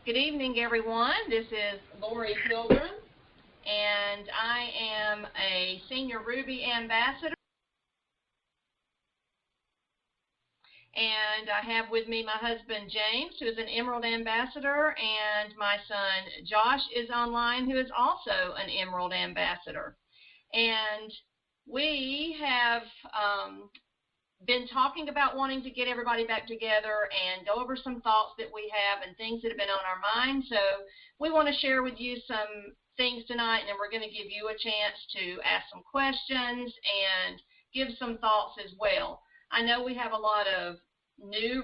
Good evening, everyone. This is Lori Pilgrim, and I am a Senior Ruby Ambassador. And I have with me my husband, James, who is an Emerald Ambassador, and my son, Josh, is online, who is also an Emerald Ambassador. And we have been talking about wanting to get everybody back together and go over some thoughts that we have and things that have been on our mind. So we want to share with you some things tonight, and then we're going to give you a chance to ask some questions and give some thoughts as well. I know we have a lot of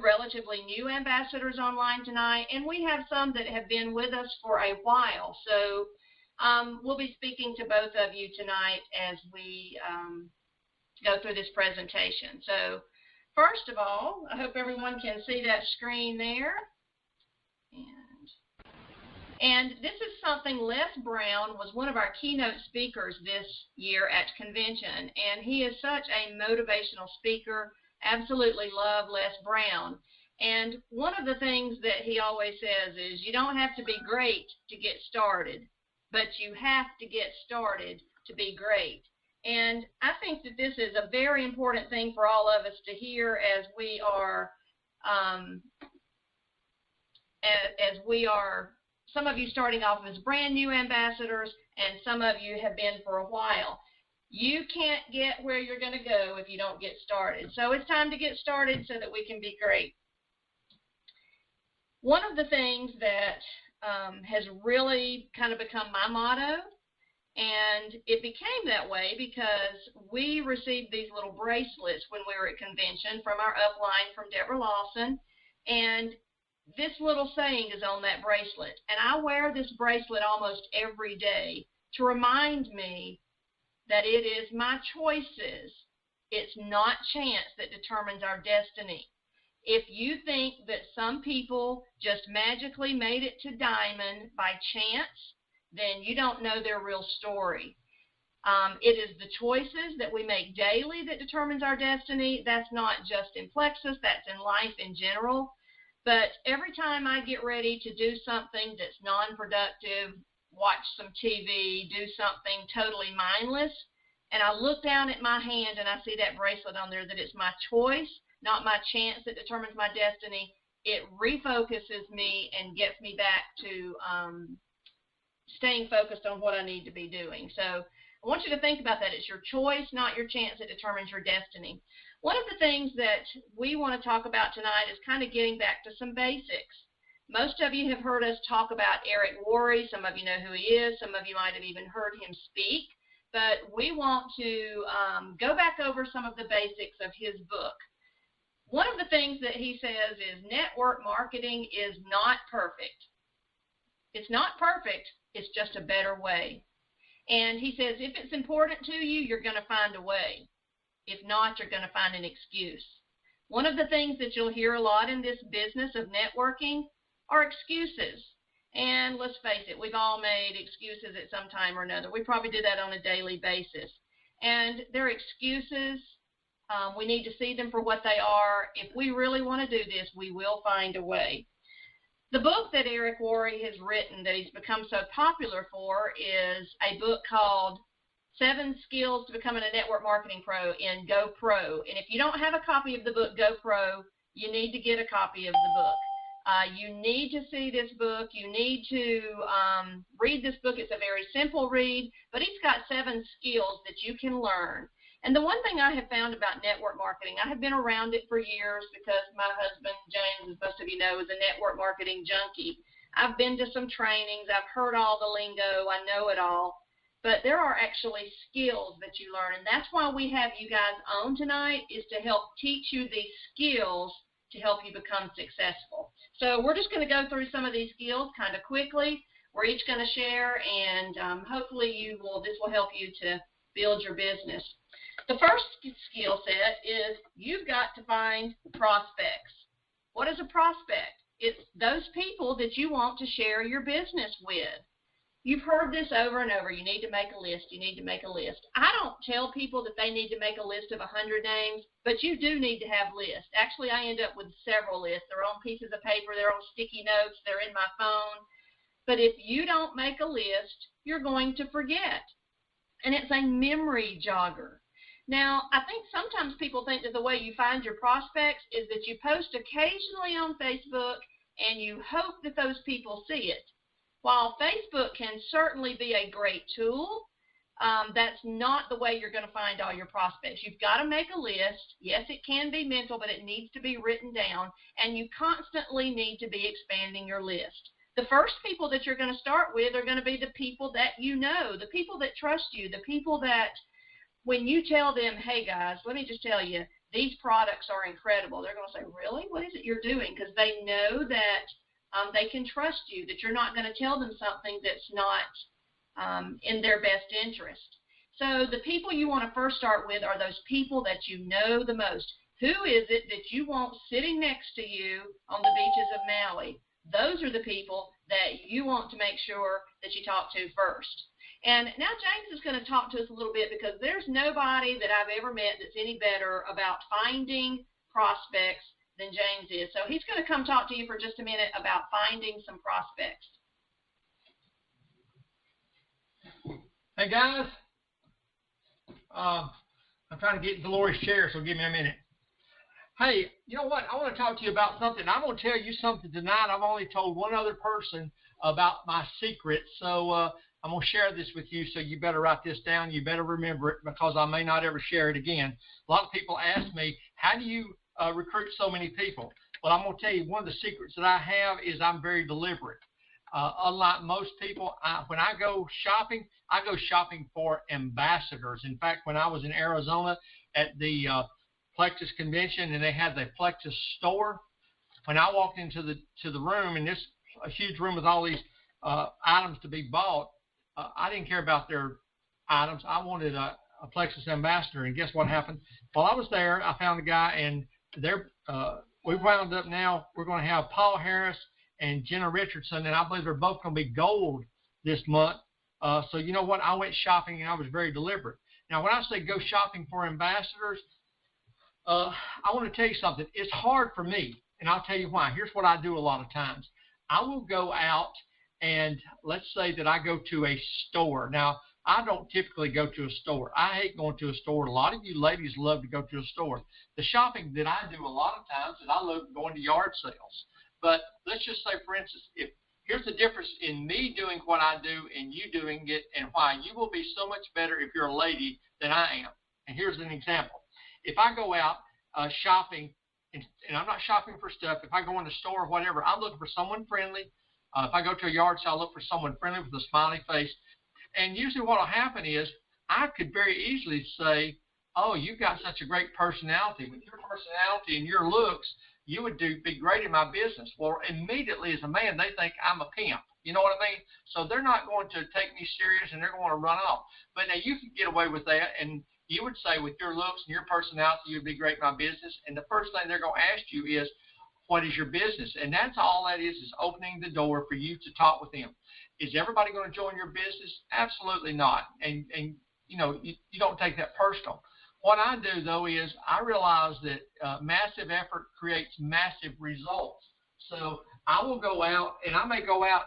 relatively new ambassadors online tonight, and we have some that have been with us for a while. So we'll be speaking to both of you tonight as we go through this presentation. So first of all, I hope everyone can see that screen there. And this is something Les Brown was one of our keynote speakers this year at convention, and he is such a motivational speaker. Absolutely love Les Brown. And one of the things that he always says is you don't have to be great to get started, but you have to get started to be great. And I think that this is a very important thing for all of us to hear as we are, some of you starting off as brand new ambassadors, and some of you have been for a while. You can't get where you're going to go if you don't get started. So it's time to get started so that we can be great. One of the things that has really kind of become my motto, and it became that way because we received these little bracelets when we were at convention from our upline from Deborah Lawson, and this little saying is on that bracelet. And I wear this bracelet almost every day to remind me that it is my choices. It's not chance that determines our destiny. If you think that some people just magically made it to diamond by chance, then you don't know their real story. It is the choices that we make daily that determines our destiny. That's not just in Plexus, that's in life in general. But every time I get ready to do something that's non-productive, watch some TV, do something totally mindless, and I look down at my hand and I see that bracelet on there that it's my choice, not my chance that determines my destiny, it refocuses me and gets me back to staying focused on what I need to be doing. So I want you to think about that. It's your choice, not your chance, that determines your destiny. One of the things that we want to talk about tonight is kind of getting back to some basics. Most of you have heard us talk about Eric Worre. Some of you know who he is. Some of you might have even heard him speak. But we want to go back over some of the basics of his book. One of the things that he says is network marketing is not perfect. It's not perfect. It's just a better way. And he says if it's important to you, you're going to find a way. If not, you're going to find an excuse. One of the things that you'll hear a lot in this business of networking are excuses. And let's face it, we've all made excuses at some time or another. We probably do that on a daily basis. And they're excuses. We need to see them for what they are. If we really want to do this, we will find a way. The book that Eric Worre has written that he's become so popular for is a book called 7 Skills to Becoming a Network Marketing Pro in Go Pro. And if you don't have a copy of the book Go Pro, you need to get a copy of the book. You need to see this book. You need to read this book. It's a very simple read, but he's got 7 skills that you can learn. And the one thing I have found about network marketing, I have been around it for years because my husband, James, as most of you know, is a network marketing junkie. I've been to some trainings. I've heard all the lingo. I know it all. But there are actually skills that you learn, and that's why we have you guys on tonight, is to help teach you these skills to help you become successful. So we're just going to go through some of these skills kind of quickly. We're each going to share, and hopefully this will help you to build your business. The first skill set is you've got to find prospects. What is a prospect? It's those people that you want to share your business with. You've heard this over and over. You need to make a list. You need to make a list. I don't tell people that they need to make a list of 100 names, but you do need to have lists. Actually, I end up with several lists. They're on pieces of paper. They're on sticky notes. They're in my phone. But if you don't make a list, you're going to forget. And it's a memory jogger. Now, I think sometimes people think that the way you find your prospects is that you post occasionally on Facebook and you hope that those people see it. While Facebook can certainly be a great tool, that's not the way you're going to find all your prospects. You've got to make a list. Yes, it can be mental, but it needs to be written down, and you constantly need to be expanding your list. The first people that you're going to start with are going to be the people that you know, the people that trust you, the people that when you tell them, hey guys, let me just tell you, these products are incredible, they're going to say, really? What is it you're doing? Because they know that they can trust you, that you're not going to tell them something that's not in their best interest. So the people you want to first start with are those people that you know the most. Who is it that you want sitting next to you on the beaches of Maui? Those are the people that you want to make sure that you talk to first. And now James is going to talk to us a little bit, because there's nobody that I've ever met that's any better about finding prospects than James is. So he's going to come talk to you for just a minute about finding some prospects. Hey guys, I'm trying to get in Dolores' chair, so give me a minute. Hey, you know what? I want to talk to you about something. I'm going to tell you something tonight. I've only told one other person about my secret, so I'm going to share this with you, so you better write this down. You better remember it, because I may not ever share it again. A lot of people ask me, how do you recruit so many people? Well, I'm going to tell you, one of the secrets that I have is I'm very deliberate. Unlike most people, when I go shopping for ambassadors. In fact, when I was in Arizona at the Plexus convention, and they had the Plexus store, when I walked into the room, and this a huge room with all these items to be bought, I didn't care about their items. I wanted a Plexus ambassador, and guess what happened? While I was there, I found a guy, and we wound up now, we're going to have Paul Harris and Jenna Richardson, and I believe they're both going to be gold this month. So you know what? I went shopping, and I was very deliberate. Now, when I say go shopping for ambassadors, I want to tell you something. It's hard for me, and I'll tell you why. Here's what I do a lot of times. I will go out, and let's say that I go to a store. Now, I don't typically go to a store. I hate going to a store. A lot of you ladies love to go to a store. The shopping that I do a lot of times is I love going to yard sales. But let's just say, for instance, here's the difference in me doing what I do and you doing it, and why you will be so much better if you're a lady than I am. And here's an example. If I go out shopping, and I'm not shopping for stuff, if I go in the store or whatever, I'm looking for someone friendly. If I go to a yard sale, I look for someone friendly with a smiley face. And usually what will happen is I could very easily say, oh, you've got such a great personality. With your personality and your looks, you would be great in my business. Well, immediately as a man, they think I'm a pimp. You know what I mean? So they're not going to take me serious, and they're going to run off. But now you can get away with that, and you would say with your looks and your personality, you'd be great in my business. And the first thing they're going to ask you is, what is your business? And that's all that is opening the door for you to talk with them. Is everybody going to join your business? Absolutely not. And you know, you don't take that personal. What I do, though, is I realize that massive effort creates massive results. So I will go out, and I may go out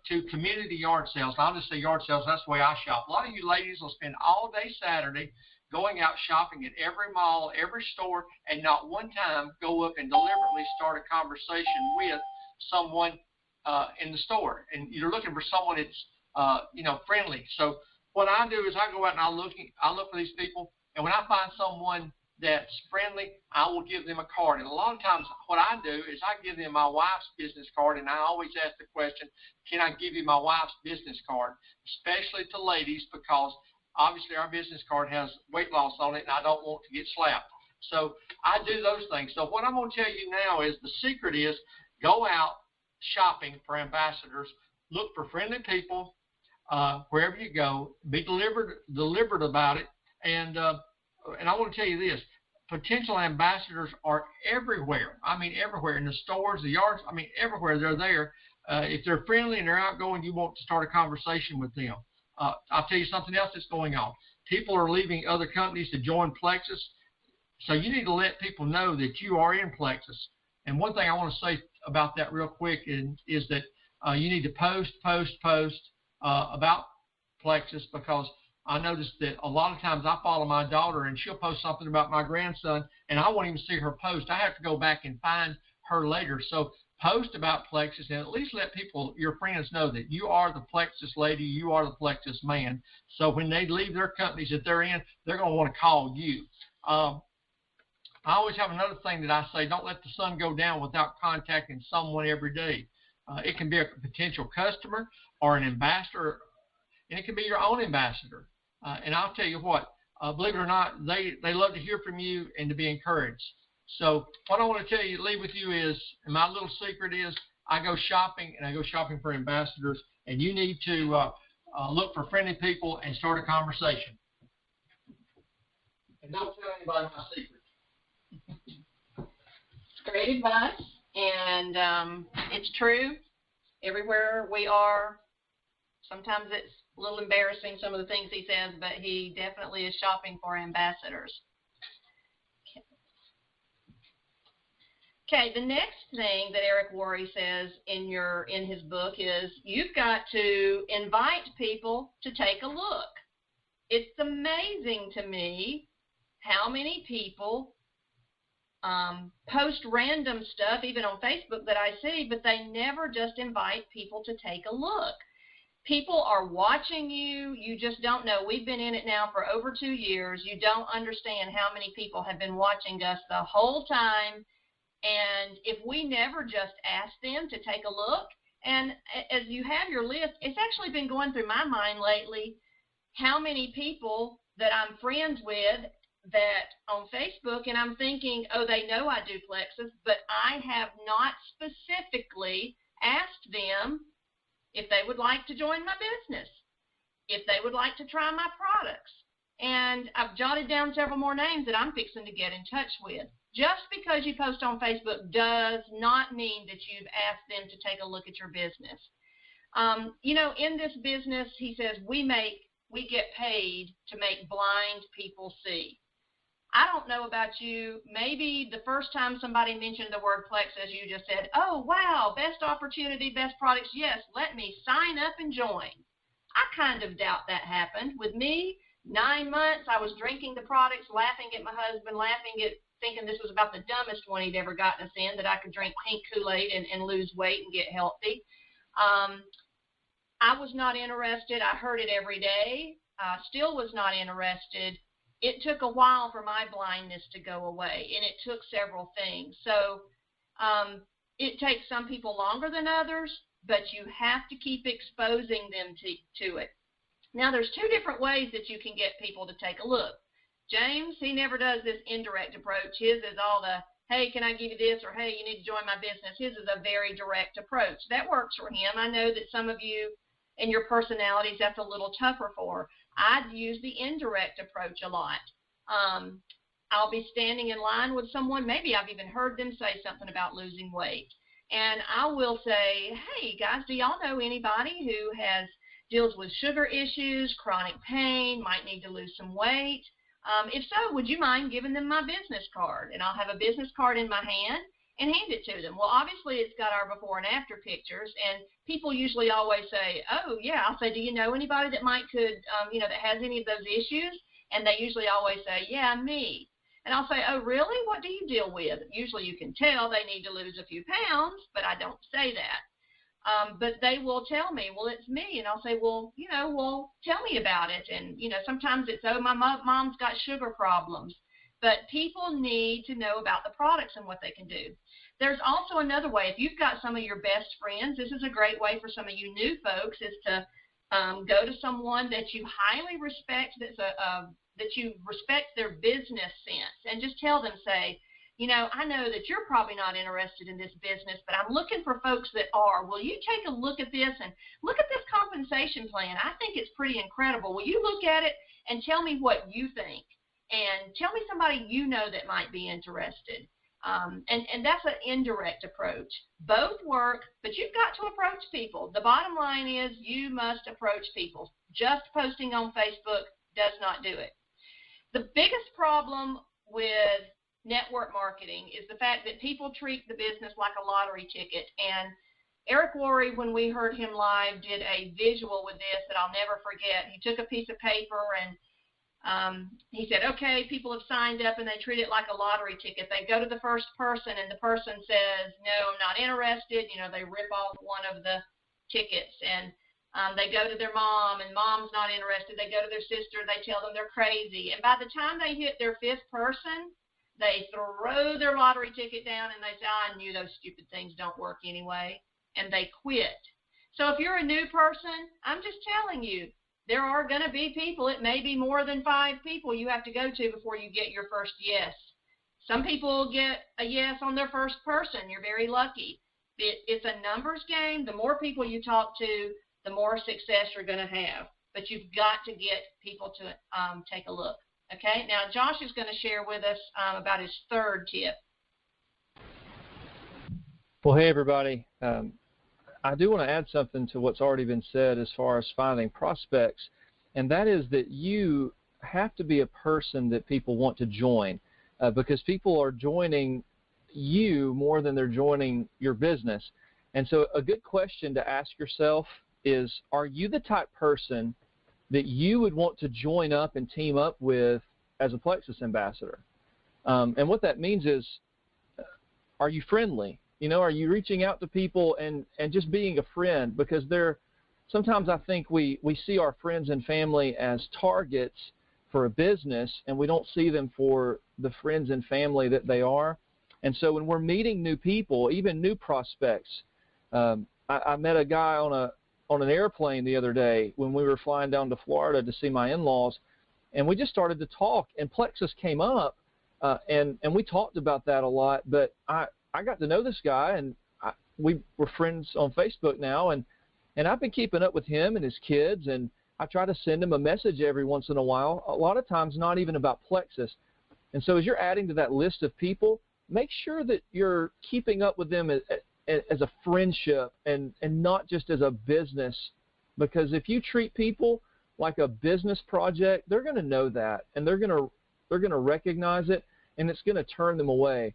to community yard sales. I'll just say yard sales. That's the way I shop. A lot of you ladies will spend all day Saturday going out shopping at every mall, every store, and not one time go up and deliberately start a conversation with someone in the store. And you're looking for someone that's friendly. So what I do is I go out and I look for these people. And when I find someone that's friendly, I will give them a card. And a lot of times what I do is I give them my wife's business card, and I always ask the question, can I give you my wife's business card, especially to ladies, because obviously our business card has weight loss on it, and I don't want to get slapped. So I do those things. So what I'm going to tell you now is the secret is go out shopping for ambassadors, look for friendly people wherever you go, be deliberate about it. And I want to tell you this, potential ambassadors are everywhere. I mean, everywhere, in the stores, the yards, I mean, everywhere they're there. If they're friendly and they're outgoing, you want to start a conversation with them. I'll tell you something else that's going on. People are leaving other companies to join Plexus, so you need to let people know that you are in Plexus. And one thing I want to say about that real quick is that you need to post about Plexus, because I noticed that a lot of times I follow my daughter and she'll post something about my grandson and I won't even see her post. I have to go back and find her later. So post about Plexus and at least let people, your friends, know that you are the Plexus lady, you are the Plexus man. So when they leave their companies that they're in, they're going to want to call you. I always have another thing that I say: don't let the sun go down without contacting someone every day. It can be a potential customer or an ambassador, and it can be your own ambassador. And I'll tell you what, believe it or not, they love to hear from you and to be encouraged. So what I want to tell you, leave with you is, and my little secret is, I go shopping, and I go shopping for ambassadors, and you need to look for friendly people and start a conversation. And don't tell anybody my secret. Great advice, and it's true. Everywhere we are, sometimes it's a little embarrassing, some of the things he says, but he definitely is shopping for ambassadors. Okay, the next thing that Eric Worre says in his book is you've got to invite people to take a look. It's amazing to me how many people post random stuff, even on Facebook, that I see, but they never just invite people to take a look. People are watching you. You just don't know. We've been in it now for over 2 years. You don't understand how many people have been watching us the whole time. And if we never just ask them to take a look, and as you have your list, it's actually been going through my mind lately how many people that I'm friends with that on Facebook, and I'm thinking, oh, they know I do Plexus, but I have not specifically asked them if they would like to join my business, if they would like to try my products. And I've jotted down several more names that I'm fixing to get in touch with. Just because you post on Facebook does not mean that you've asked them to take a look at your business. You know, in this business, he says, we get paid to make blind people see. I don't know about you, maybe the first time somebody mentioned the word Plexus, you just said, oh, wow, best opportunity, best products, yes, let me sign up and join. I kind of doubt that happened. With me, 9 months, I was drinking the products, laughing at my husband, thinking this was about the dumbest one he'd ever gotten us in, that I could drink pink Kool-Aid and lose weight and get healthy. I was not interested. I heard it every day. Still was not interested. It took a while for my blindness to go away, and it took several things. So it takes some people longer than others, but you have to keep exposing them to it. Now, there's 2 different ways that you can get people to take a look. James, he never does this indirect approach. His is all the, hey, can I give you this, or hey, you need to join my business. His is a very direct approach. That works for him. I know that some of you and your personalities, that's a little tougher for. I'd use the indirect approach a lot. I'll be standing in line with someone. Maybe I've even heard them say something about losing weight. And I will say, hey, guys, do y'all know anybody who deals with sugar issues, chronic pain, might need to lose some weight? If so, would you mind giving them my business card? And I'll have a business card in my hand and hand it to them. Well, obviously, it's got our before and after pictures, and people usually always say, oh, yeah. I'll say, do you know anybody that that has any of those issues? And they usually always say, yeah, me. And I'll say, oh, really? What do you deal with? Usually you can tell they need to lose a few pounds, but I don't say that. But they will tell me, well, it's me. And I'll say, well, tell me about it. And, sometimes it's, oh, my mom's got sugar problems. But people need to know about the products and what they can do. There's also another way. If you've got some of your best friends, this is a great way for some of you new folks, is to go to someone that you highly respect, that you respect their business sense, and just tell them, say, I know that you're probably not interested in this business, but I'm looking for folks that are. Will you take a look at this and look at this compensation plan? I think it's pretty incredible. Will you look at it and tell me what you think? And tell me somebody you know that might be interested. And that's an indirect approach. Both work, but you've got to approach people. The bottom line is you must approach people. Just posting on Facebook does not do it. The biggest problem with network marketing is the fact that people treat the business like a lottery ticket. And Eric Worre, when we heard him live, did a visual with this that I'll never forget. He took a piece of paper and he said, okay, people have signed up and they treat it like a lottery ticket. They go to the first person and the person says, no, I'm not interested. You know, they rip off one of the tickets, and they go to their mom and mom's not interested. They go to their sister, they tell them they're crazy. And by the time they hit their fifth person, they throw their lottery ticket down and they say, I knew those stupid things don't work anyway, and they quit. So if you're a new person, I'm just telling you, there are going to be people, it may be more than 5 people you have to go to before you get your first yes. Some people get a yes on their first person. You're very lucky. It's a numbers game. The more people you talk to, the more success you're going to have. But you've got to get people to take a look. Okay? Now, Josh is going to share with us about his third tip. Well, hey, everybody. I do want to add something to what's already been said as far as finding prospects, and that is that you have to be a person that people want to join because people are joining you more than they're joining your business. And so a good question to ask yourself is, are you the type person that you would want to join up and team up with as a Plexus ambassador? And what that means is, are you friendly? You know, are you reaching out to people and just being a friend? Because sometimes I think we see our friends and family as targets for a business, and we don't see them for the friends and family that they are. And so when we're meeting new people, even new prospects, I met a guy on an airplane the other day when we were flying down to Florida to see my in-laws, and we just started to talk, and Plexus came up, and we talked about that a lot, but I got to know this guy, and we were friends on Facebook now, and I've been keeping up with him and his kids, and I try to send him a message every once in a while, a lot of times not even about Plexus. And so as you're adding to that list of people, make sure that you're keeping up with them as a friendship and not just as a business, because if you treat people like a business project, they're going to know that, and they're going to recognize it, and it's going to turn them away.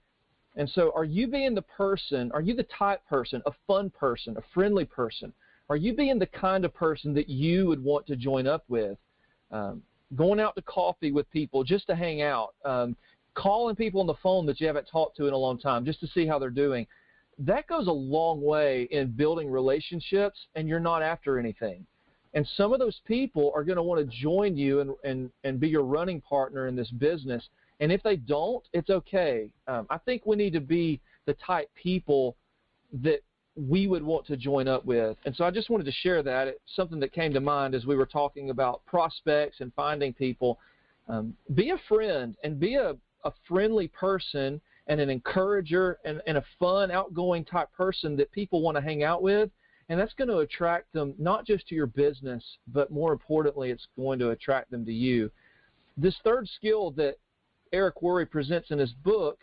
And so are you being the person, are you the type person, a fun person, a friendly person? Are you being the kind of person that you would want to join up with? Going out to coffee with people just to hang out, calling people on the phone that you haven't talked to in a long time just to see how they're doing. That goes a long way in building relationships, and you're not after anything. And some of those people are going to want to join you and be your running partner in this business. And if they don't, it's okay. I think we need to be the type people that we would want to join up with. And so I just wanted to share that. It's something that came to mind as we were talking about prospects and finding people. Be a friend and be a friendly person and an encourager and a fun, outgoing type person that people want to hang out with. And that's going to attract them not just to your business, but more importantly, it's going to attract them to you. This third skill that Eric Worre presents in his book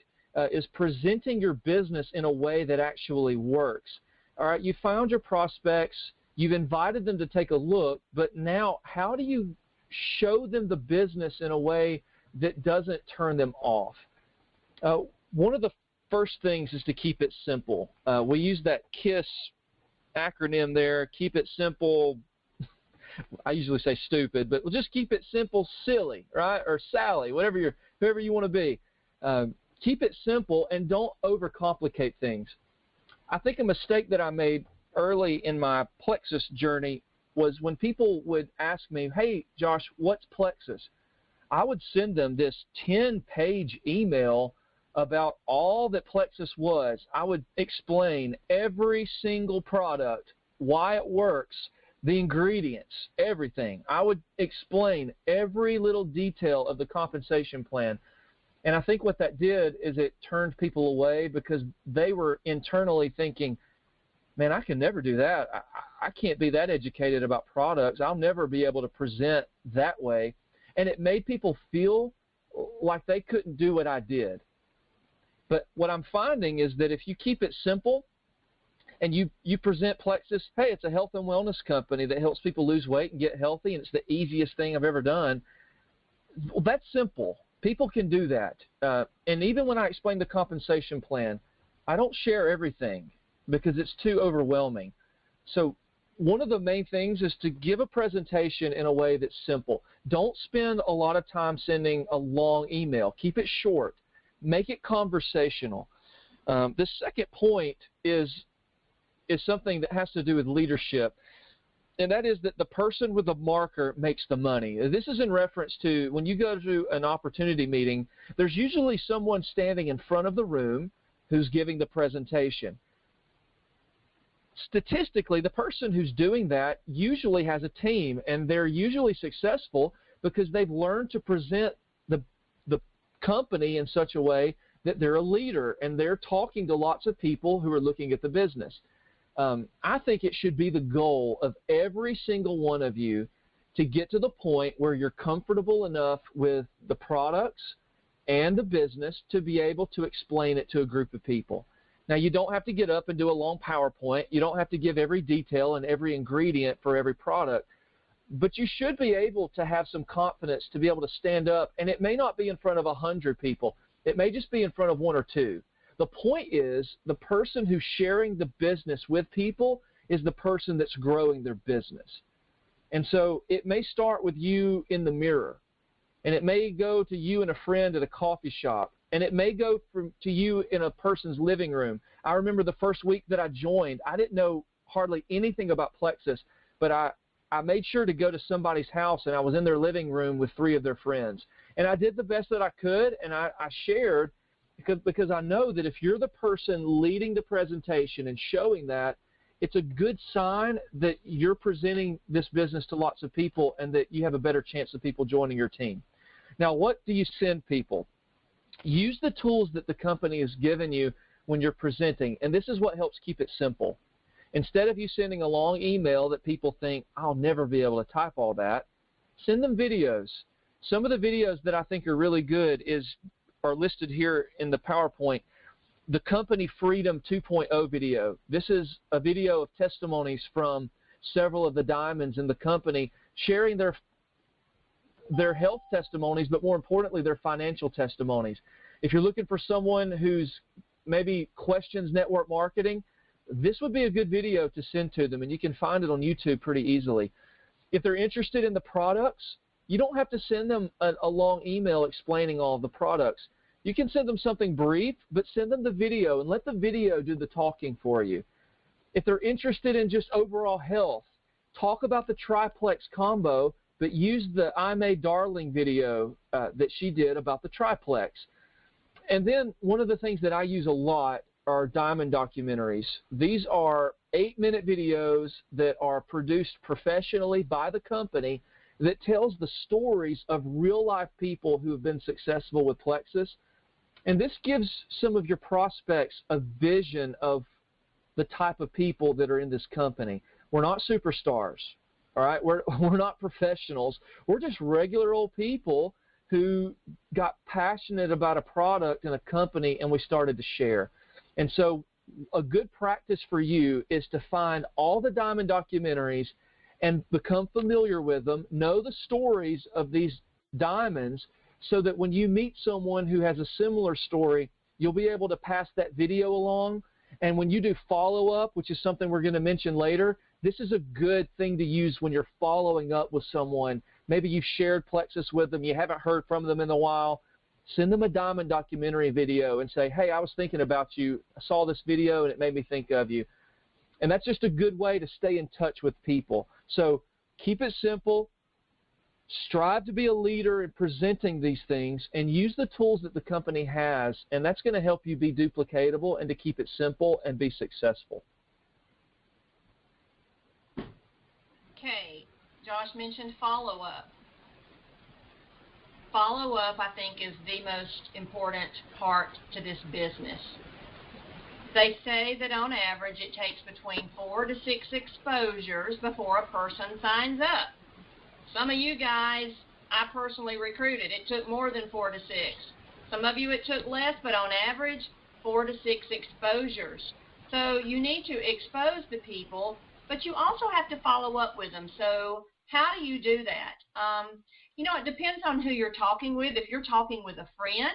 is presenting your business in a way that actually works. All right, you found your prospects, you've invited them to take a look, but now how do you show them the business in a way that doesn't turn them off? One of the first things is to keep it simple. We use that KISS acronym there, keep it simple. I usually say stupid, but we'll just keep it simple, silly, right? Or Sally, whoever you want to be. Keep it simple and don't overcomplicate things. I think a mistake that I made early in my Plexus journey was when people would ask me, hey, Josh, what's Plexus? I would send them this 10-page email about all that Plexus was. I would explain every single product, why it works, the ingredients, everything. I would explain every little detail of the compensation plan. And I think what that did is it turned people away because they were internally thinking, man, I can never do that. I can't be that educated about products. I'll never be able to present that way. And it made people feel like they couldn't do what I did. But what I'm finding is that if you keep it simple and you present Plexus, hey, it's a health and wellness company that helps people lose weight and get healthy, and it's the easiest thing I've ever done, well, that's simple. People can do that. And even when I explain the compensation plan, I don't share everything because it's too overwhelming. So one of the main things is to give a presentation in a way that's simple. Don't spend a lot of time sending a long email. Keep it short. Make it conversational. The second point is something that has to do with leadership, and that is that the person with the marker makes the money. This is in reference to when you go to an opportunity meeting, there's usually someone standing in front of the room who's giving the presentation. Statistically, the person who's doing that usually has a team, and they're usually successful because they've learned to present the company in such a way that they're a leader and they're talking to lots of people who are looking at the business. I think it should be the goal of every single one of you to get to the point where you're comfortable enough with the products and the business to be able to explain it to a group of people. Now, you don't have to get up and do a long PowerPoint. You don't have to give every detail and every ingredient for every product. But you should be able to have some confidence to be able to stand up, and it may not be in front of 100 people. It may just be in front of 1 or 2. The point is the person who's sharing the business with people is the person that's growing their business. And so it may start with you in the mirror, and it may go to you and a friend at a coffee shop, and it may go to you in a person's living room. I remember the first week that I joined, I didn't know hardly anything about Plexus, but I made sure to go to somebody's house, and I was in their living room with 3 of their friends. And I did the best that I could, and I shared because I know that if you're the person leading the presentation and showing that, it's a good sign that you're presenting this business to lots of people and that you have a better chance of people joining your team. Now, what do you send people? Use the tools that the company has given you when you're presenting, and this is what helps keep it simple. Instead of you sending a long email that people think, I'll never be able to type all that, send them videos. Some of the videos that I think are really good are listed here in the PowerPoint. The Company Freedom 2.0 video. This is a video of testimonies from several of the diamonds in the company sharing their health testimonies, but more importantly, their financial testimonies. If you're looking for someone who's maybe questions network marketing, this would be a good video to send to them, and you can find it on YouTube pretty easily. If they're interested in the products, you don't have to send them a long email explaining all of the products. You can send them something brief, but send them the video and let the video do the talking for you. If they're interested in just overall health, talk about the triplex combo, but use the I May Darling video that she did about the triplex. And then one of the things that I use a lot are diamond documentaries. These are 8-minute videos that are produced professionally by the company that tells the stories of real-life people who have been successful with Plexus. And this gives some of your prospects a vision of the type of people that are in this company. We're not superstars, all right? We're not professionals. We're just regular old people who got passionate about a product and a company, and we started to share. And so a good practice for you is to find all the diamond documentaries and become familiar with them, know the stories of these diamonds, so that when you meet someone who has a similar story, you'll be able to pass that video along. And when you do follow-up, which is something we're going to mention later, this is a good thing to use when you're following up with someone. Maybe you've shared Plexus with them, you haven't heard from them in a while. Send them a diamond documentary video and say, hey, I was thinking about you. I saw this video and it made me think of you. And that's just a good way to stay in touch with people. So keep it simple. Strive to be a leader in presenting these things and use the tools that the company has, and that's going to help you be duplicatable and to keep it simple and be successful. Okay, Josh mentioned follow-up. Follow-up, I think, is the most important part to this business. They say that on average it takes between 4 to 6 exposures before a person signs up. Some of you guys I personally recruited. It took more than 4 to 6. Some of you it took less, but on average, 4 to 6 exposures. So you need to expose the people, but you also have to follow up with them. So how do you do that? It depends on who you're talking with. If you're talking with a friend,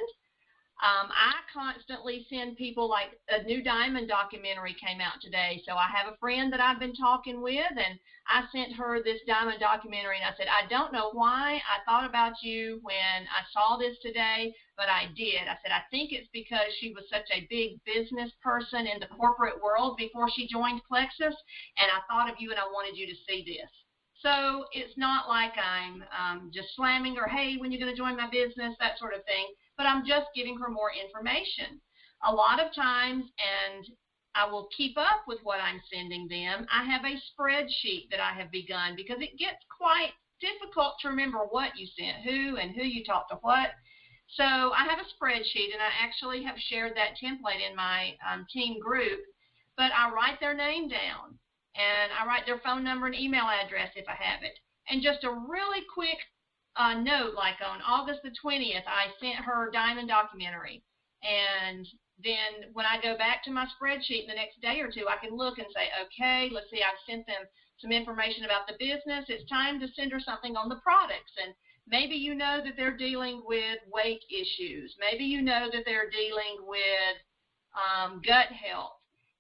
I constantly send people, like a new Diamond documentary came out today. So I have a friend that I've been talking with, and I sent her this Diamond documentary, and I said, I don't know why I thought about you when I saw this today, but I did. I said, I think it's because she was such a big business person in the corporate world before she joined Plexus, and I thought of you and I wanted you to see this. So it's not like I'm just slamming her, hey, when you're going to join my business, that sort of thing. But I'm just giving her more information. A lot of times, and I will keep up with what I'm sending them, I have a spreadsheet that I have begun because it gets quite difficult to remember what you sent, who, and who you talked to what. So I have a spreadsheet, and I actually have shared that template in my team group, but I write their name down, and I write their phone number and email address if I have it. And just a really quick note, like on August the 20th, I sent her Diamond documentary, and then when I go back to my spreadsheet the next day or two, I can look and say, okay, let's see, I've sent them some information about the business. It's time to send her something on the products, and maybe you know that they're dealing with weight issues. Maybe you know that they're dealing with gut health,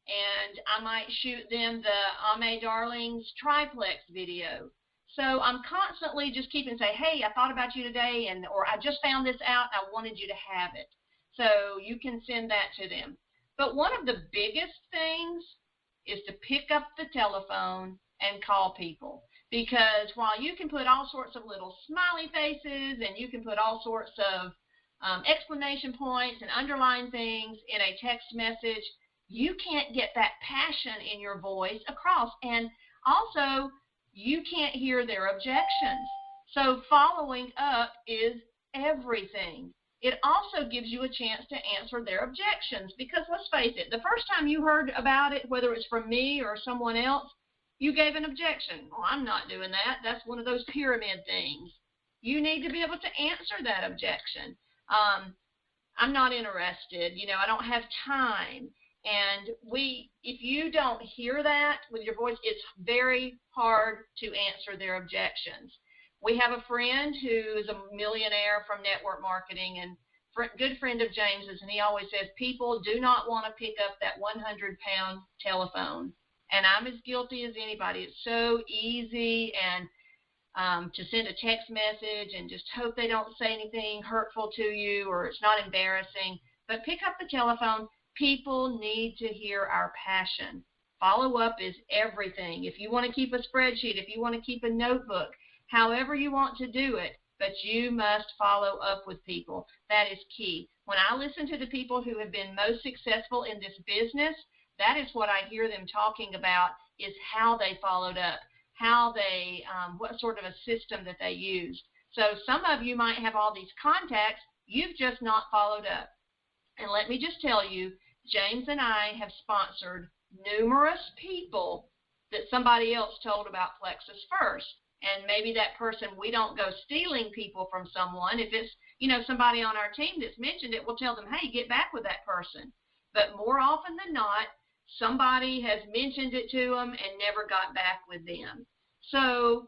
and I might shoot them the Ame Darling's triplex video. So I'm constantly just keeping say, hey, I thought about you today, or I just found this out and I wanted you to have it. So you can send that to them. But one of the biggest things is to pick up the telephone and call people. Because while you can put all sorts of little smiley faces and you can put all sorts of explanation points and underline things in a text message, you can't get that passion in your voice across. And also, you can't hear their objections. So following up is everything. It also gives you a chance to answer their objections, because let's face it, the first time you heard about it, whether it's from me or someone else, you gave an objection. Well, I'm not doing that. That's one of those pyramid things. You need to be able to answer that objection. I'm not interested. I don't have time. And if you don't hear that with your voice, it's very hard to answer their objections. We have a friend who is a millionaire from network marketing, and good friend of James's, and he always says people do not want to pick up that 100-pound telephone. And I'm as guilty as anybody. It's so easy and to send a text message and just hope they don't say anything hurtful to you or it's not embarrassing. But pick up the telephone. People need to hear our passion. Follow-up is everything. If you want to keep a spreadsheet, if you want to keep a notebook, however you want to do it, but you must follow up with people. That is key. When I listen to the people who have been most successful in this business, that is what I hear them talking about, is how they followed up, how they, what sort of a system that they used. So some of you might have all these contacts, you've just not followed up. And let me just tell you, James and I have sponsored numerous people that somebody else told about Plexus first. And maybe that person, we don't go stealing people from someone. If it's, somebody on our team that's mentioned it, we'll tell them, hey, get back with that person. But more often than not, somebody has mentioned it to them and never got back with them. So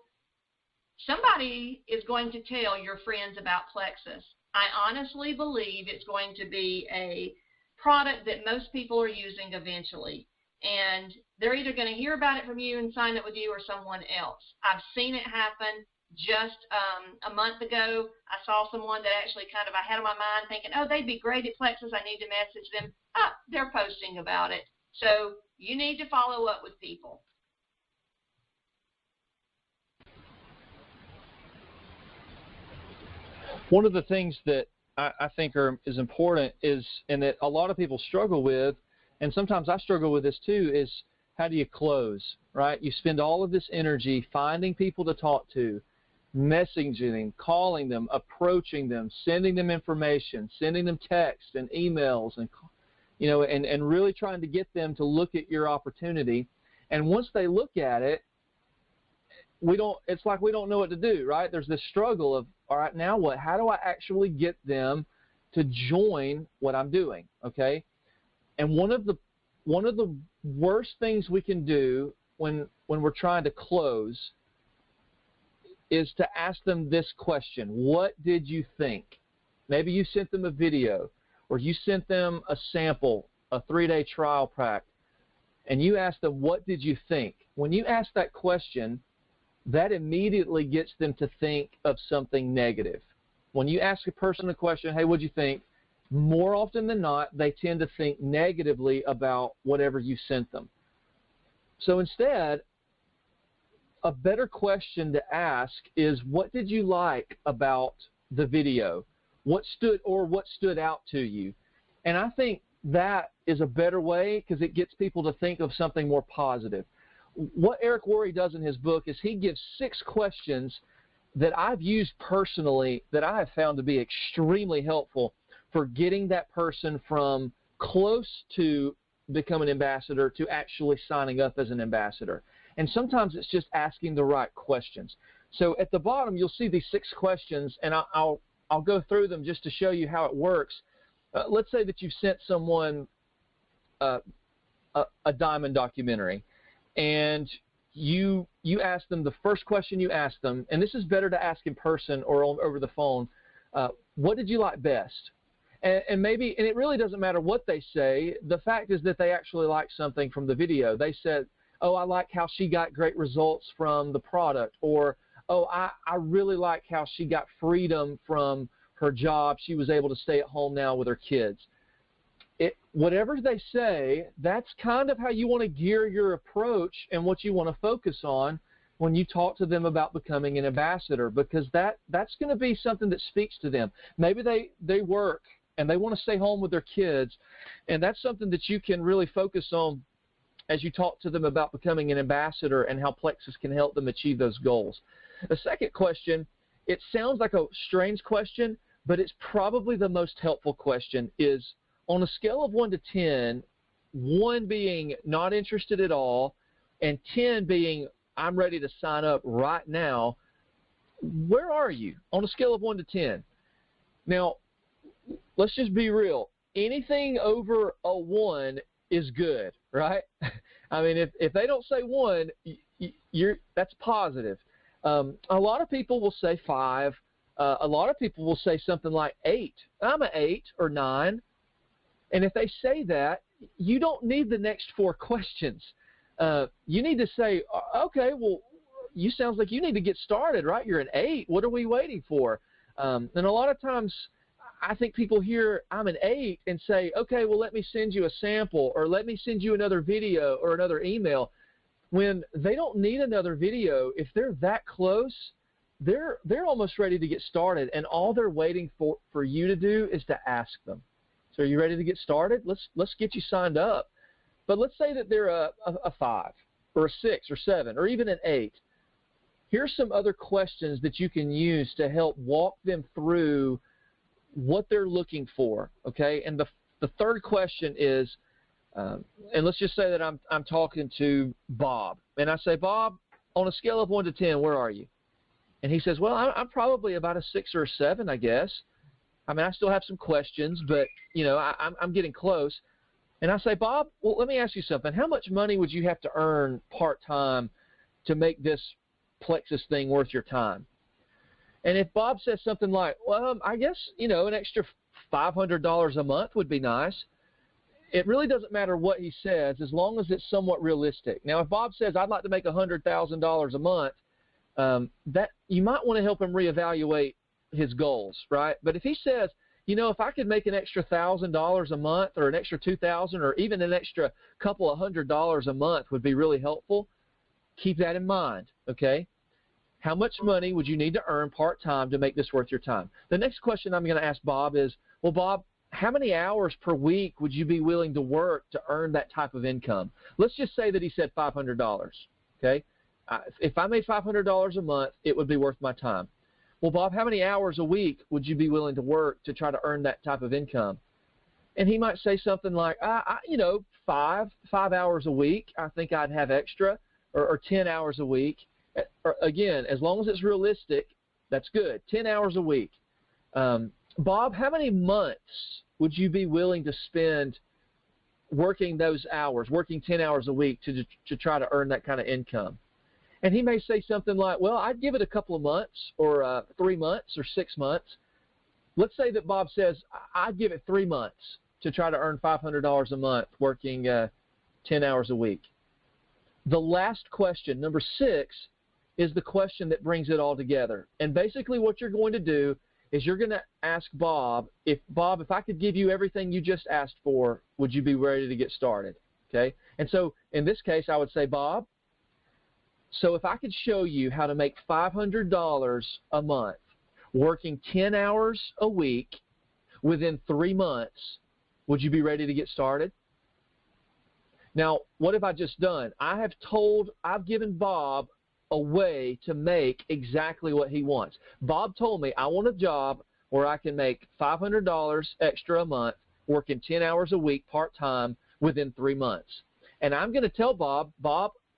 somebody is going to tell your friends about Plexus. I honestly believe it's going to be a product that most people are using eventually. And they're either going to hear about it from you and sign up with you or someone else. I've seen it happen. Just a month ago, I saw someone that actually I had on my mind thinking, oh, they'd be great at Plexus. I need to message them. They're posting about it. So you need to follow up with people. One of the things that I think is important is, and that a lot of people struggle with, and sometimes I struggle with this too, is how do you close, right? You spend all of this energy finding people to talk to, messaging them, calling them, approaching them, sending them information, sending them texts and emails, and and really trying to get them to look at your opportunity. And once they look at it, it's like we don't know what to do, right? There's this struggle of, all right, now what? How do I actually get them to join what I'm doing, okay? And one of the worst things we can do when we're trying to close is to ask them this question: what did you think? Maybe you sent them a video, or you sent them a sample, a 3-day trial pack, and you ask them, what did you think? When you ask that question, that immediately gets them to think of something negative. When you ask a person a question, hey, what'd you think? More often than not, they tend to think negatively about whatever you sent them. So instead, a better question to ask is, what did you like about the video? What stood out to you? And I think that is a better way, because it gets people to think of something more positive. What Eric Worre does in his book is he gives 6 questions that I've used personally that I have found to be extremely helpful for getting that person from close to becoming an ambassador to actually signing up as an ambassador. And sometimes it's just asking the right questions. So at the bottom, you'll see these 6 questions, and I'll go through them just to show you how it works. Let's say that you've sent someone a diamond documentary, and you ask them, the first question you ask them, and this is better to ask in person or over the phone, what did you like best? And it really doesn't matter what they say. The fact is that they actually like something from the video. They said, oh, I like how she got great results from the product, or, oh, I really like how she got freedom from her job. She was able to stay at home now with her kids. Whatever they say, that's kind of how you want to gear your approach and what you want to focus on when you talk to them about becoming an ambassador, because that's going to be something that speaks to them. Maybe they work and they want to stay home with their kids, and that's something that you can really focus on as you talk to them about becoming an ambassador and how Plexus can help them achieve those goals. The second question, it sounds like a strange question, but it's probably the most helpful question, is on a scale of 1 to 10, 1 being not interested at all, and 10 being I'm ready to sign up right now, where are you on a scale of 1 to 10? Now, let's just be real. Anything over a 1 is good, right? I mean, if they don't say 1, that's positive. A lot of people will say 5. A lot of people will say something like 8. I'm an 8 or 9. And if they say that, you don't need the next 4 questions. You need to say, okay, well, you sounds like you need to get started, right? You're an 8. What are we waiting for? And a lot of times, I think people hear I'm an 8 and say, okay, well, let me send you a sample, or let me send you another video or another email. When they don't need another video, if they're that close, they're almost ready to get started, and all they're waiting for you to do is to ask them. So are you ready to get started? Let's get you signed up. But let's say that they're a 5 or a 6 or 7 or even an 8. Here's some other questions that you can use to help walk them through what they're looking for, okay? And the third question is, and let's just say that I'm talking to Bob, and I say, Bob, on a scale of 1 to 10, where are you? And he says, well, I'm probably about a 6 or a 7, I guess. I mean, I still have some questions, but, you know, I'm getting close. And I say, Bob, well, let me ask you something. How much money would you have to earn part-time to make this Plexus thing worth your time? And if Bob says something like, well, I guess, you know, an extra $500 a month would be nice, it really doesn't matter what he says as long as it's somewhat realistic. Now, if Bob says, I'd like to make $100,000 a month, that you might want to help him reevaluate his goals, right? But if he says, you know, if I could make an extra $1,000 a month, or an extra $2,000, or even an extra couple of $100 a month would be really helpful, keep that in mind, okay? How much money would you need to earn part-time to make this worth your time? The next question I'm going to ask Bob is, well, Bob, how many hours per week would you be willing to work to earn that type of income? Let's just say that he said $500, okay? If I made $500 a month, it would be worth my time. Well, Bob, how many hours a week would you be willing to work to try to earn that type of income? And he might say something like, you know, 5 hours a week, I think I'd have extra, or 10 hours a week. Or again, as long as it's realistic, that's good. 10 hours a week. Bob, how many months would you be willing to spend working those hours, working 10 hours a week to try to earn that kind of income? And he may say something like, well, I'd give it a couple of months or 3 months or 6 months. Let's say that Bob says, I'd give it 3 months to try to earn $500 a month working 10 hours a week. The last question, number 6, is the question that brings it all together. And basically what you're going to do is you're going to ask Bob, if I could give you everything you just asked for, would you be ready to get started? Okay? And so in this case, I would say, Bob, so if I could show you how to make $500 a month working 10 hours a week within 3 months, would you be ready to get started? Now, what have I just done? I've given Bob a way to make exactly what he wants. Bob told me, I want a job where I can make $500 extra a month working 10 hours a week part-time within 3 months. And I'm going to tell Bob,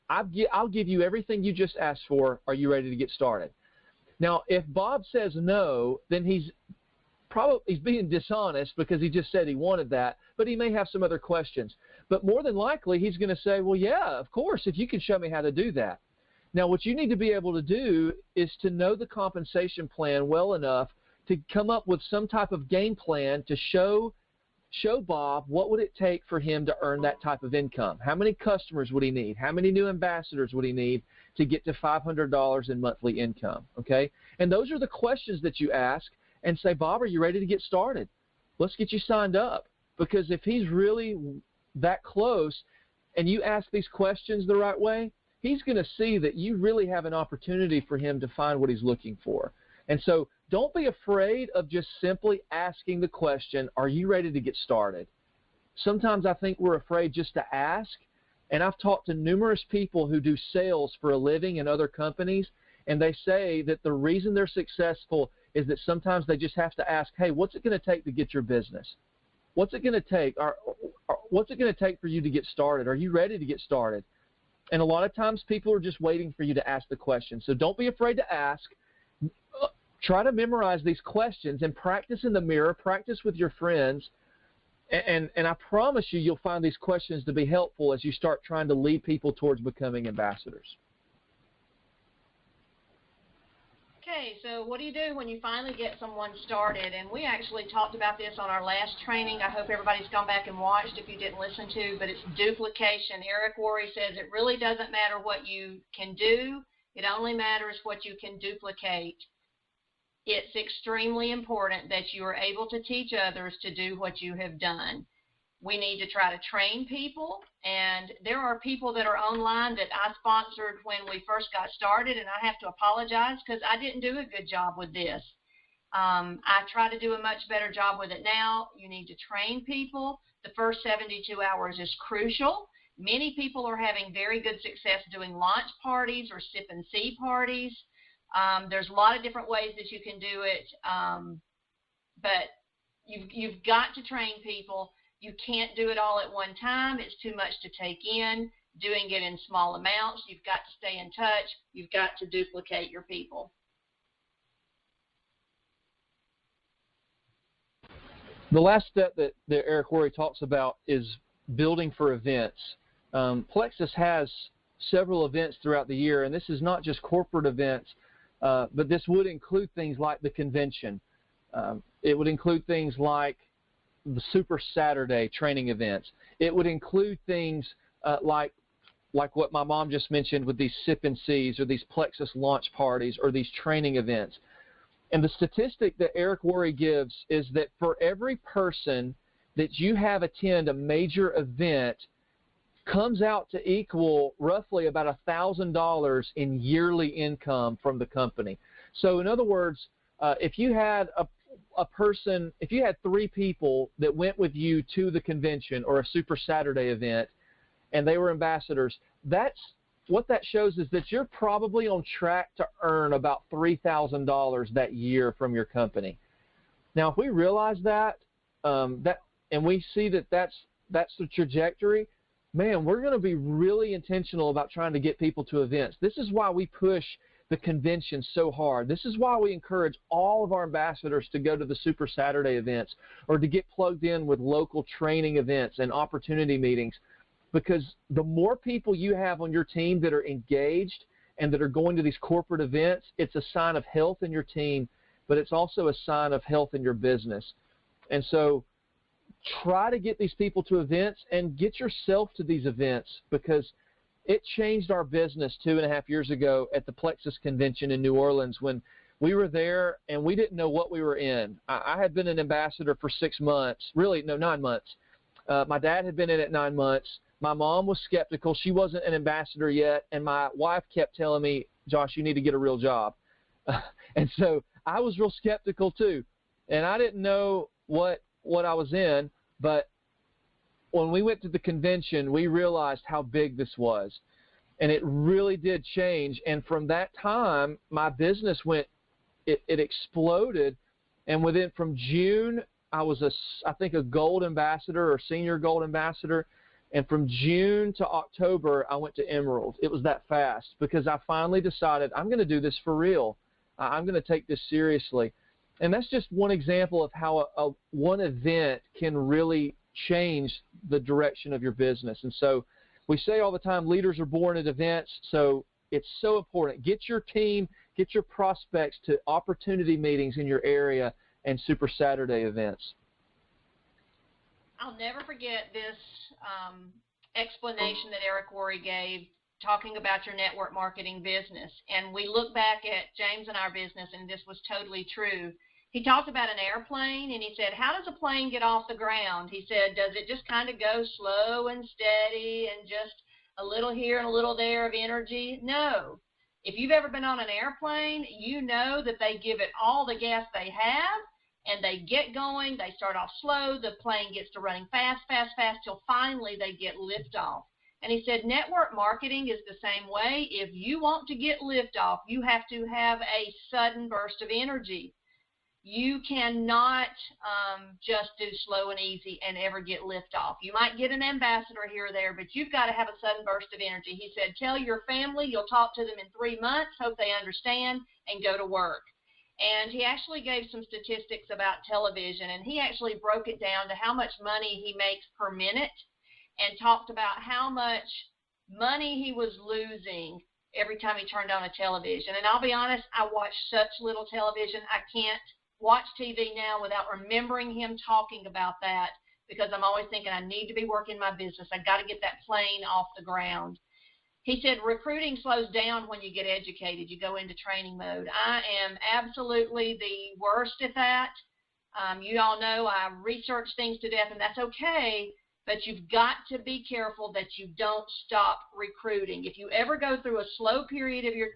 I'll give you everything you just asked for. Are you ready to get started? Now, if Bob says no, then he's being dishonest because he just said he wanted that, but he may have some other questions. But more than likely, he's going to say, well, yeah, of course, if you can show me how to do that. Now, what you need to be able to do is to know the compensation plan well enough to come up with some type of game plan to show Bob what would it take for him to earn that type of income. How many customers would he need? How many new ambassadors would he need to get to $500 in monthly income? Okay? And those are the questions that you ask and say, Bob, are you ready to get started? Let's get you signed up. Because if he's really that close and you ask these questions the right way, he's going to see that you really have an opportunity for him to find what he's looking for. And so don't be afraid of just simply asking the question, are you ready to get started? Sometimes I think we're afraid just to ask, and I've talked to numerous people who do sales for a living in other companies, and they say that the reason they're successful is that sometimes they just have to ask, hey, what's it going to take to get your business? What's it going to take? What's it going to take for you to get started? Are you ready to get started? And a lot of times people are just waiting for you to ask the question. So don't be afraid to ask. Try to memorize these questions and practice in the mirror, practice with your friends, and I promise you you'll find these questions to be helpful as you start trying to lead people towards becoming ambassadors. Okay, so what do you do when you finally get someone started? And we actually talked about this on our last training. I hope everybody's gone back and watched if you didn't listen to, but it's duplication. Eric Worre says it really doesn't matter what you can do. It only matters what you can duplicate. It's extremely important that you are able to teach others to do what you have done. We need to try to train people, and there are people that are online that I sponsored when we first got started, and I have to apologize because I didn't do a good job with this. I try to do a much better job with it now. You need to train people. The first 72 hours is crucial. Many people are having very good success doing launch parties or sip and see parties. There's a lot of different ways that you can do it, but you've got to train people. You can't do it all at one time. It's too much to take in. Doing it in small amounts. You've got to stay in touch. You've got to duplicate your people. The last step that Eric Worre talks about is building for events. Plexus has several events throughout the year, and this is not just corporate events, but this would include things like the convention. It would include things like the Super Saturday training events. It would include things like what my mom just mentioned with these sip and sees or these Plexus launch parties or these training events. And the statistic that Eric Worre gives is that for every person that you have attend a major event comes out to equal roughly about $1,000 in yearly income from the company. So in other words, if you had if you had 3 people that went with you to the convention or a Super Saturday event and they were ambassadors, what that shows is that you're probably on track to earn about $3,000 that year from your company. Now, if we realize that, and we see that that's the trajectory, man, we're going to be really intentional about trying to get people to events. This is why we push the convention so hard. This is why we encourage all of our ambassadors to go to the Super Saturday events or to get plugged in with local training events and opportunity meetings, because the more people you have on your team that are engaged and that are going to these corporate events, it's a sign of health in your team, but it's also a sign of health in your business. And so try to get these people to events and get yourself to these events, because it changed our business 2.5 years ago at the Plexus convention in New Orleans when we were there and we didn't know what we were in. I had been an ambassador for 6 months, really, no, 9 months. My dad had been in it 9 months. My mom was skeptical. She wasn't an ambassador yet, and my wife kept telling me, Josh, you need to get a real job. And so I was real skeptical too, and I didn't know what I was in, but when we went to the convention, we realized how big this was, and it really did change. And from that time, my business it exploded, and from June, I was I think a gold ambassador or senior gold ambassador, and from June to October, I went to emerald. It was that fast because I finally decided I'm going to do this for real. I'm going to take this seriously. And that's just one example of how one event can really change the direction of your business. And so we say all the time, leaders are born at events, so it's so important. Get your team, get your prospects to opportunity meetings in your area and Super Saturday events. I'll never forget this explanation that Eric Worre gave, talking about your network marketing business. And we look back at James and our business, and this was totally true. He talked about an airplane, and he said, how does a plane get off the ground? He said, does it just kind of go slow and steady and just a little here and a little there of energy? No. If you've ever been on an airplane, you know that they give it all the gas they have, and they get going. They start off slow. The plane gets to running fast, fast, fast, till finally they get liftoff. And he said network marketing is the same way. If you want to get liftoff, you have to have a sudden burst of energy. You cannot just do slow and easy and ever get liftoff. You might get an ambassador here or there, but you've got to have a sudden burst of energy. He said, tell your family you'll talk to them in 3 months, hope they understand, and go to work. And he actually gave some statistics about television, and he actually broke it down to how much money he makes per minute and talked about how much money he was losing every time he turned on a television. And I'll be honest, I watch such little television. I can't watch TV now without remembering him talking about that, because I'm always thinking I need to be working my business. I've got to get that plane off the ground. He said recruiting slows down when you get educated. You go into training mode. I am absolutely the worst at that. You all know I research things to death, and that's okay, but you've got to be careful that you don't stop recruiting. If you ever go through a slow period of your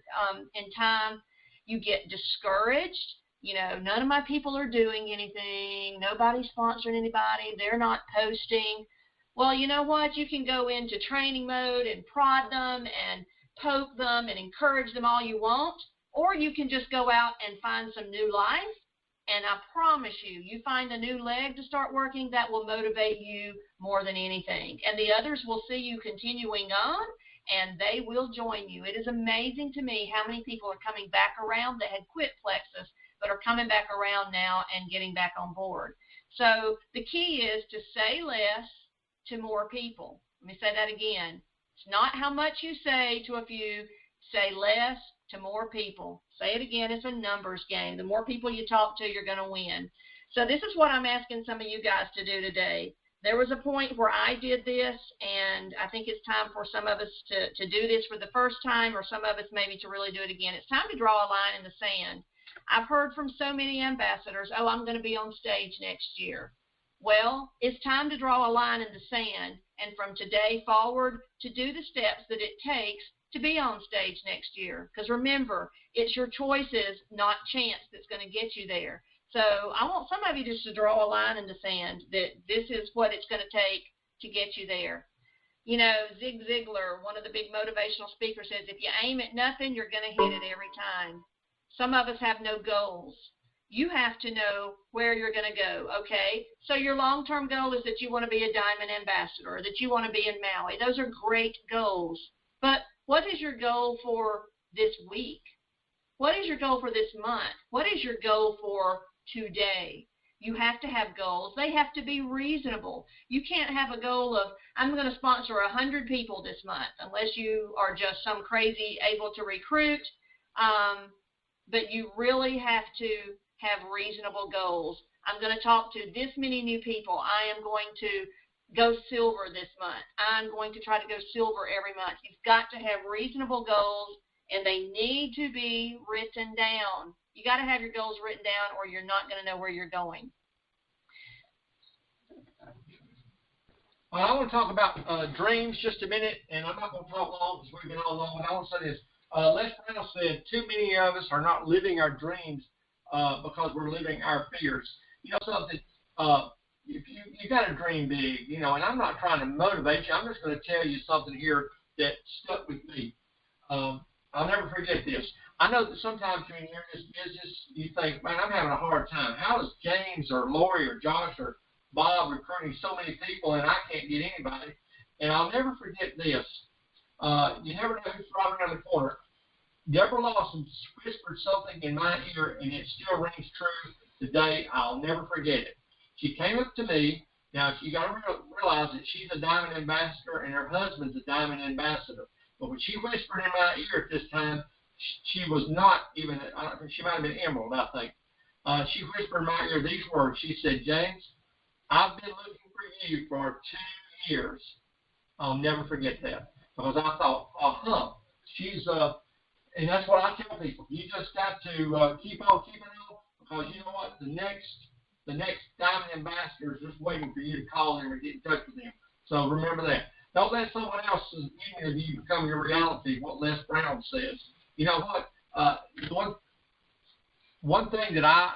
in time, you get discouraged. You know, none of my people are doing anything. Nobody's sponsoring anybody. They're not posting. Well, you know what? You can go into training mode and prod them and poke them and encourage them all you want, or you can just go out and find some new life. And I promise you, you find a new leg to start working, that will motivate you more than anything. And the others will see you continuing on, and they will join you. It is amazing to me how many people are coming back around that had quit Plexus, but are coming back around now and getting back on board. So the key is to say less to more people. Let me say that again. It's not how much you say to a few. Say less to more people. Say it again. It's a numbers game. The more people you talk to, you're going to win. So this is what I'm asking some of you guys to do today. There was a point where I did this, and I think it's time for some of us to do this for the first time, or some of us maybe to really do it again. It's time to draw a line in the sand. I've heard from so many ambassadors, oh, I'm going to be on stage next year. Well, it's time to draw a line in the sand, and from today forward to do the steps that it takes to be on stage next year. Because remember, it's your choices, not chance, that's going to get you there. So I want some of you just to draw a line in the sand that this is what it's going to take to get you there. You know, Zig Ziglar, one of the big motivational speakers, says if you aim at nothing, you're going to hit it every time. Some of us have no goals. You have to know where you're going to go, okay? So your long-term goal is that you want to be a diamond ambassador, or that you want to be in Maui. Those are great goals. But what is your goal for this week? What is your goal for this month? What is your goal for today? You have to have goals. They have to be reasonable. You can't have a goal of, I'm going to sponsor 100 people this month, unless you are just some crazy able to recruit. But you really have to have reasonable goals. I'm going to talk to this many new people. I am going to go silver this month. I'm going to try to go silver every month. You've got to have reasonable goals, and they need to be written down. You got to have your goals written down, or you're not going to know where you're going. Well, I want to talk about dreams just a minute, and I'm not going to talk long because we've been all long, but I want to say this. Les Brown said, too many of us are not living our dreams because we're living our fears. You know something, if you got to dream big, you know, and I'm not trying to motivate you. I'm just going to tell you something here that stuck with me. I'll never forget this. I know that sometimes when you're in this business, you think, man, I'm having a hard time. How is James or Lori or Josh or Bob recruiting so many people and I can't get anybody? And I'll never forget this. You never know who's right around the corner. Deborah Lawson whispered something in my ear, and it still rings true today. I'll never forget it. She came up to me. Now, you got to realize that she's a Diamond Ambassador and her husband's a Diamond Ambassador. But when she whispered in my ear at this time, she was not even, she might have been Emerald, I think. She whispered in my ear these words. She said, James, I've been looking for you for 2 years. I'll never forget that. Because I thought, she's, and that's what I tell people. You just got to keep on keeping on, because you know what? The next Diamond Ambassador is just waiting for you to call them or get in touch with them. So remember that. Don't let someone else's opinion of you become your reality, what Les Brown says. You know what? One thing that I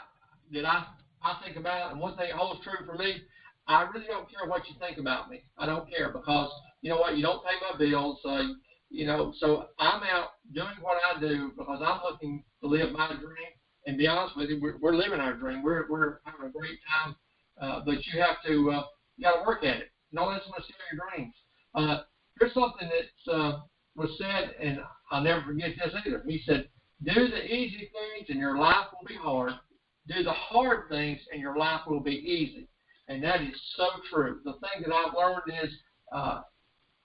think about, and one thing that holds true for me, I really don't care what you think about me. I don't care, because you know what? You don't pay my bills. You know, so I'm out doing what I do because I'm looking to live my dream. And be honest with you, we're living our dream. We're having a great time. But you have to you got to work at it. Don't let someone steal your dreams. Here's something that was said, and I'll never forget this either. He said, do the easy things and your life will be hard. Do the hard things and your life will be easy. And that is so true. The thing that I've learned is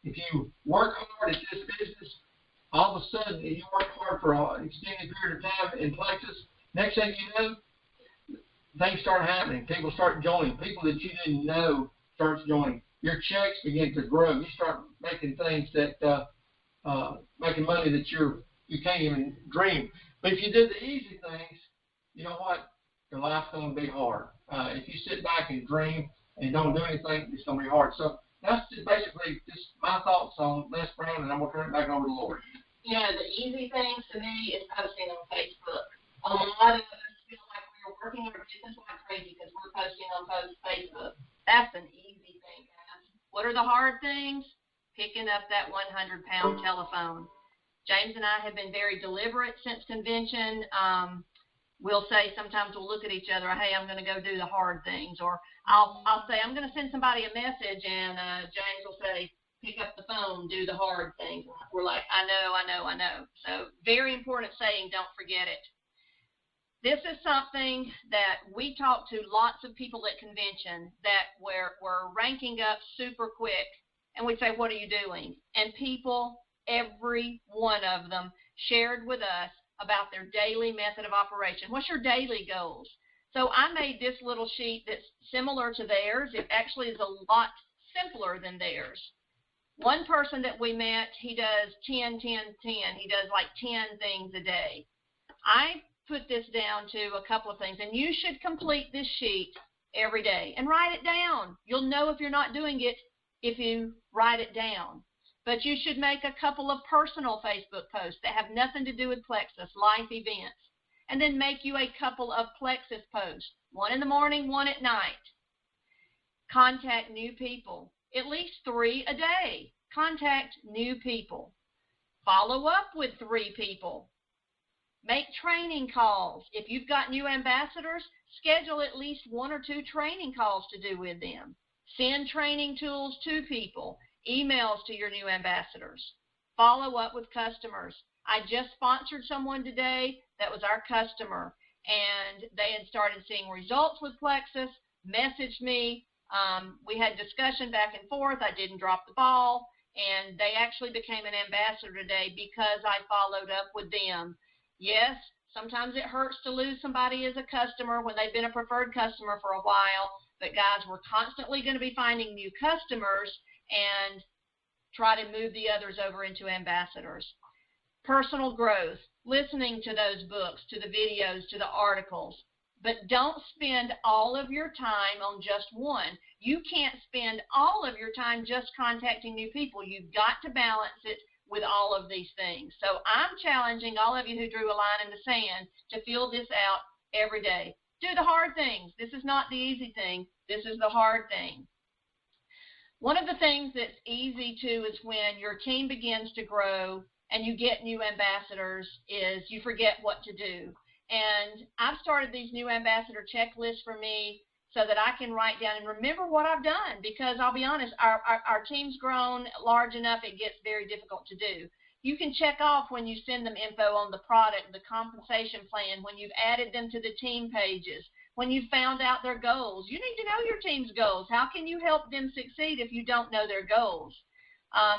if you work hard at this business, all of a sudden you work hard for an extended period of time in Plexus, next thing you know, things start happening. People start joining. People that you didn't know starts joining. Your checks begin to grow. You start making things that making money that you can't even dream. But if you do the easy things, you know what? Your life's going to be hard. If you sit back and dream and don't do anything, it's going to be hard. So that's just basically just my thoughts on Les Brown, and I'm going to turn it back over to Lori. You know, the easy things to me is posting on Facebook. A lot of us feel like we're working our business like crazy because we're posting on Facebook. That's an easy thing, guys. What are the hard things? Picking up that 100-pound telephone. James and I have been very deliberate since convention. We'll say, sometimes we'll look at each other, hey, I'm going to go do the hard things. Or I'll say, I'm going to send somebody a message, and James will say, pick up the phone, do the hard things. We're like, I know. So very important saying, don't forget it. This is something that we talk to lots of people at convention that we're ranking up super quick. And we'd say, what are you doing? And people, every one of them, shared with us about their daily method of operation. What's your daily goals? So I made this little sheet that's similar to theirs. It actually is a lot simpler than theirs. One person that we met, he does 10, 10, 10. He does like 10 things a day. I put this down to a couple of things, and you should complete this sheet every day and write it down. You'll know if you're not doing it if you write it down. But you should make a couple of personal Facebook posts that have nothing to do with Plexus, life events, and then make you a couple of Plexus posts, one in the morning, one at night. Contact new people, at least 3 a day. Contact new people. Follow up with 3 people. Make training calls. If you've got new ambassadors, schedule at least 1 or 2 training calls to do with them. Send training tools to people. Emails to your new ambassadors. Follow up with customers. I just sponsored someone today that was our customer, and they had started seeing results with Plexus, messaged me. We had discussion back and forth. I didn't drop the ball, and they actually became an ambassador today because I followed up with them. Yes, sometimes it hurts to lose somebody as a customer when they've been a preferred customer for a while, but guys, we're constantly going to be finding new customers and try to move the others over into ambassadors. Personal growth, listening to those books, to the videos, to the articles, but don't spend all of your time on just one. You can't spend all of your time just contacting new people. You've got to balance it with all of these things. So I'm challenging all of you who drew a line in the sand to fill this out every day. Do the hard things. This is not the easy thing. This is the hard thing. One of the things that's easy too is when your team begins to grow and you get new ambassadors is you forget what to do. And I've started these new ambassador checklists for me so that I can write down and remember what I've done, because I'll be honest, our team's grown large enough it gets very difficult to do. You can check off when you send them info on the product, the compensation plan, when you've added them to the team pages, when you've found out their goals. You need to know your team's goals. How can you help them succeed if you don't know their goals?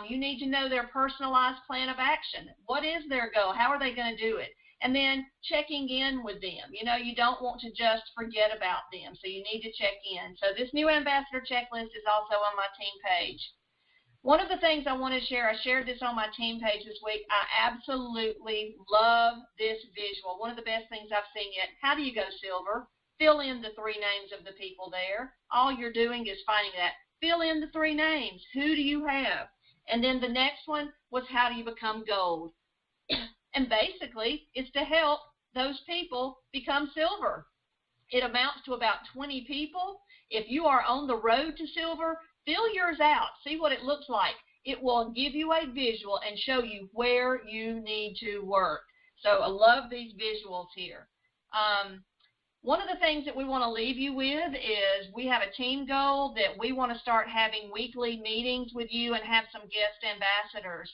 You need to know their personalized plan of action. What is their goal? How are they going to do it? And then checking in with them. You know, you don't want to just forget about them, so you need to check in. So this new ambassador checklist is also on my team page. One of the things I want to share, I shared this on my team page this week. I absolutely love this visual. One of the best things I've seen yet. How do you go silver? Fill in the 3 names of the people there. All you're doing is finding that. Fill in the 3 names. Who do you have? And then the next one was, how do you become gold? And basically, it's to help those people become silver. It amounts to about 20 people. If you are on the road to silver, fill yours out. See what it looks like. It will give you a visual and show you where you need to work. So I love these visuals here. One of the things that we want to leave you with is we have a team goal that we want to start having weekly meetings with you and have some guest ambassadors.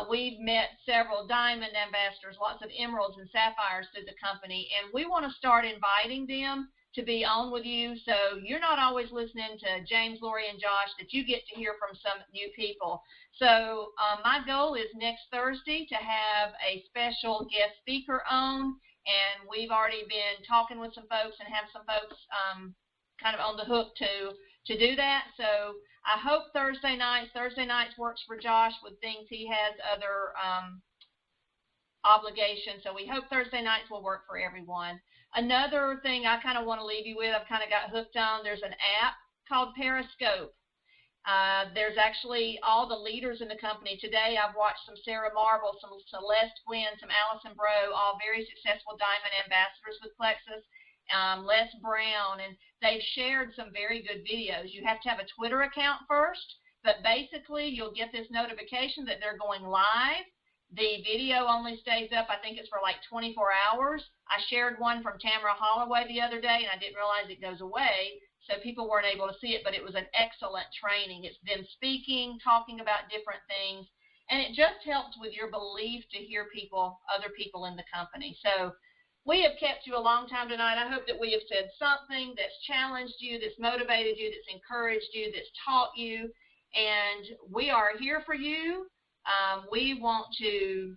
We've met several diamond ambassadors, lots of emeralds and sapphires through the company, and we want to start inviting them to be on with you, so you're not always listening to James, Lori, and Josh, that you get to hear from some new people. So my goal is next Thursday to have a special guest speaker on, and we've already been talking with some folks and have some folks kind of on the hook to do that. So I hope Thursday nights works for Josh with things he has other obligations. So we hope Thursday nights will work for everyone. Another thing I kind of want to leave you with, I've kind of got hooked on, there's an app called Periscope. There's actually all the leaders in the company. Today I've watched some Sarah Marble, some Celeste Gwynn, some Allison Bro, all very successful diamond ambassadors with Plexus. Les Brown, and they've shared some very good videos. You have to have a Twitter account first, but basically you'll get this notification that they're going live. The video only stays up, I think it's for like 24 hours. I shared one from Tamara Holloway the other day, and I didn't realize it goes away, so people weren't able to see it, but it was an excellent training. It's them speaking, talking about different things, and it just helps with your belief to hear people, other people in the company. So we have kept you a long time tonight. I hope that we have said something that's challenged you, that's motivated you, that's encouraged you, that's taught you, and we are here for you. We want to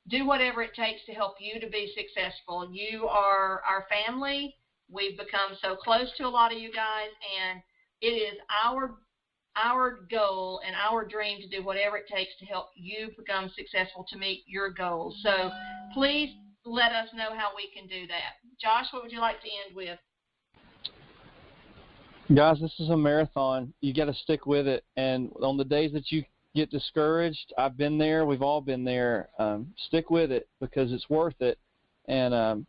do whatever it takes to help you to be successful. You are our family. We've become so close to a lot of you guys, and it is our goal and our dream to do whatever it takes to help you become successful, to meet your goals. So please let us know how we can do that. Josh, what would you like to end with? Guys, this is a marathon. You got to stick with it. And on the days that you get discouraged, I've been there. We've all been there. Stick with it because it's worth it. And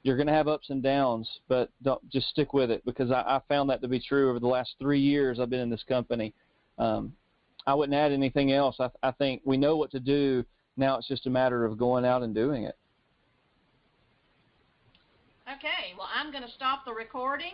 you're going to have ups and downs, but don't just stick with it, because I found that to be true over the last 3 years I've been in this company. I wouldn't add anything else. I think we know what to do. Now it's just a matter of going out and doing it. Okay, well, I'm going to stop the recording.